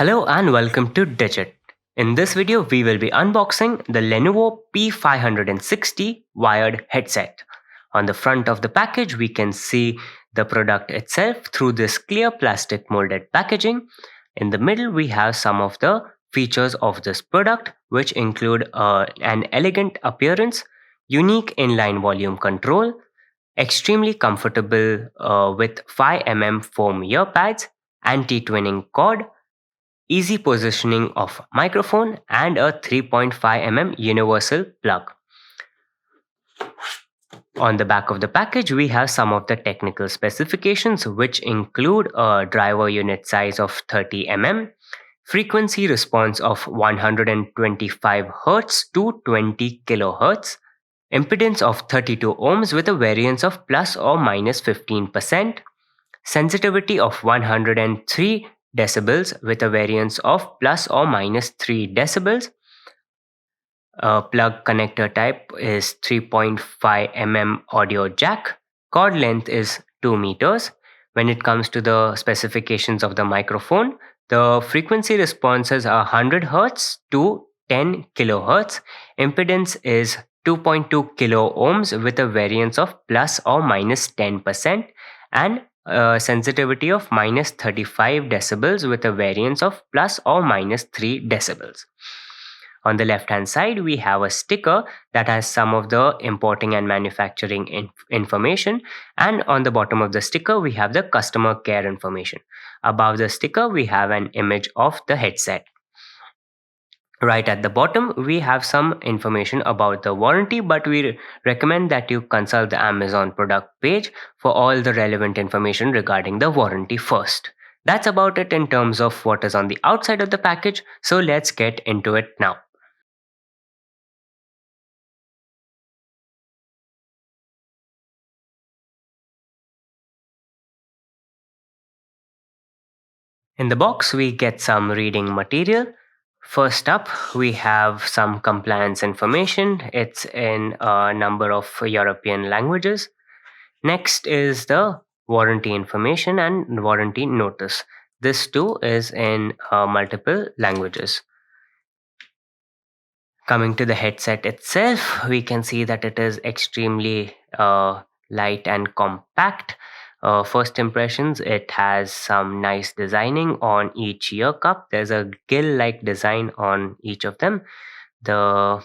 Hello and welcome to Digit. In this video, we will be unboxing the Lenovo P560 wired headset. On the front of the package, we can see the product itself through this clear plastic molded packaging. In the middle, we have some of the features of this product, which include an elegant appearance, unique inline volume control, extremely comfortable with 5 foam ear pads, anti-twinning cord, easy positioning of microphone, and a 3.5 universal plug. On the back of the package, we have some of the technical specifications, which include a driver unit size of 30 frequency response of 125 Hz to 20 kHz, impedance of 32 ohms with a variance of plus or minus 15%, sensitivity of 103 decibels with a variance of plus or minus 3 decibels. Plug connector type is 3.5 audio jack. Cord length is 2 meters. When it comes to the specifications of the microphone, the frequency responses are 100 Hz to 10 kilohertz. Impedance is 2.2 kilo ohms with a variance of plus or minus 10%, and sensitivity of minus 35 decibels with a variance of plus or minus 3 decibels. On the left hand side, we have a sticker that has some of the importing and manufacturing information, and on the bottom of the sticker, we have the customer care information. Above the sticker, we have an image of the headset. Right at the bottom, we have some information about the warranty, but we recommend that you consult the Amazon product page for all the relevant information regarding the warranty first. That's about it in terms of what is on the outside of the package, so let's get into it now. In the box, we get some reading material. First up, we have some compliance information. It's in a number of European languages. Next is the warranty information and warranty notice. This too is in multiple languages. Coming to the headset itself, we can see that it is extremely light and compact. First impressions, it has some nice designing on each ear cup. There's a gill-like design on each of them. The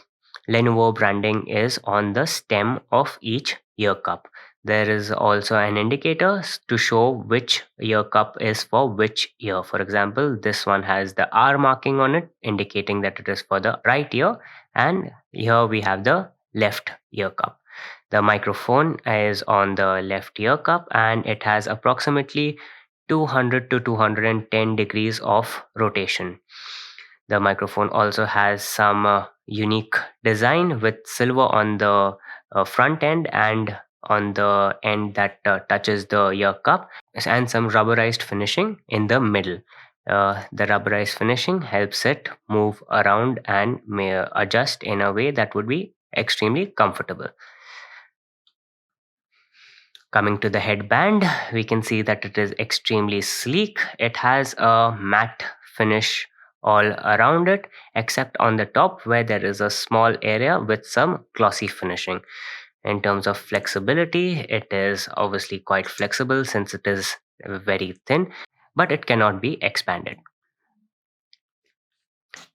Lenovo branding is on the stem of each ear cup. There is also an indicator to show which ear cup is for which ear. For example, this one has the R marking on it, indicating that it is for the right ear, and here we have the left ear cup. The microphone is on the left ear cup, and it has approximately 200 to 210 degrees of rotation. The microphone also has some unique design with silver on the front end and on the end that touches the ear cup, and some rubberized finishing in the middle. The rubberized finishing helps it move around and may adjust in a way that would be extremely comfortable. Coming to the headband, we can see that it is extremely sleek. It has a matte finish all around it, except on the top where there is a small area with some glossy finishing. In terms of flexibility, it is obviously quite flexible since it is very thin, but it cannot be expanded.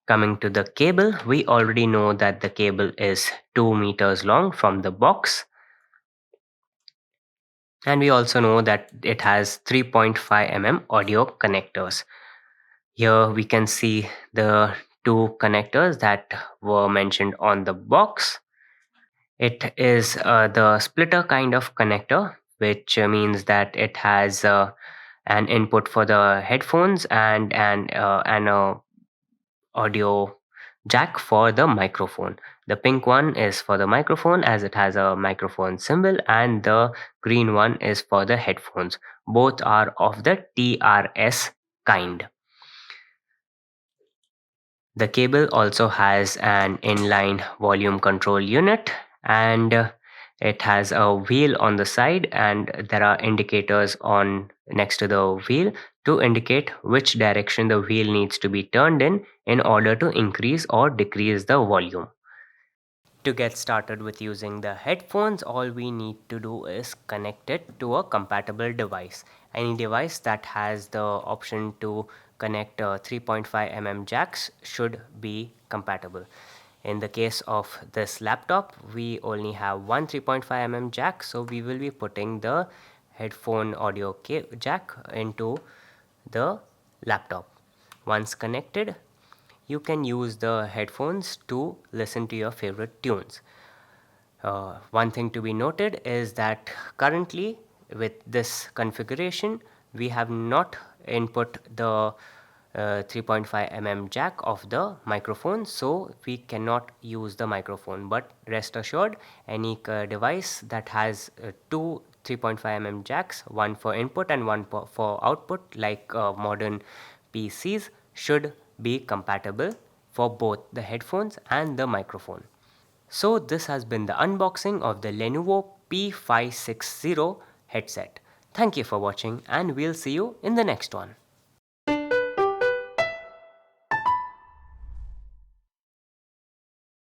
Coming to the cable, we already know that the cable is 2 meters long from the box. And we also know that it has 3.5 audio connectors. Here we can see the two connectors that were mentioned on the box. It is the splitter kind of connector, which means that it has an input for the headphones and an audio jack for the microphone. The pink one is for the microphone as it has a microphone symbol, and the green one is for the headphones. Both are of the TRS kind. The cable also has an inline volume control unit, and It has a wheel on the side, and there are indicators on next to the wheel to indicate which direction the wheel needs to be turned in order to increase or decrease the volume. To get started with using the headphones, all we need to do is connect it to a compatible device. Any device that has the option to connect 3.5 mm jacks should be compatible. In the case of this laptop, we only have one 3.5 mm jack, so we will be putting the headphone audio jack into the laptop. Once connected, you can use the headphones to listen to your favorite tunes. One thing to be noted is that currently, with this configuration, we have not input the 3.5 mm jack of the microphone, so we cannot use the microphone. But rest assured, any device that has two 3.5 mm jacks, one for input and one for output, like modern PCs, should be compatible for both the headphones and the microphone. So this has been the unboxing of the Lenovo P560 headset. Thank you for watching, and we'll see you in the next one.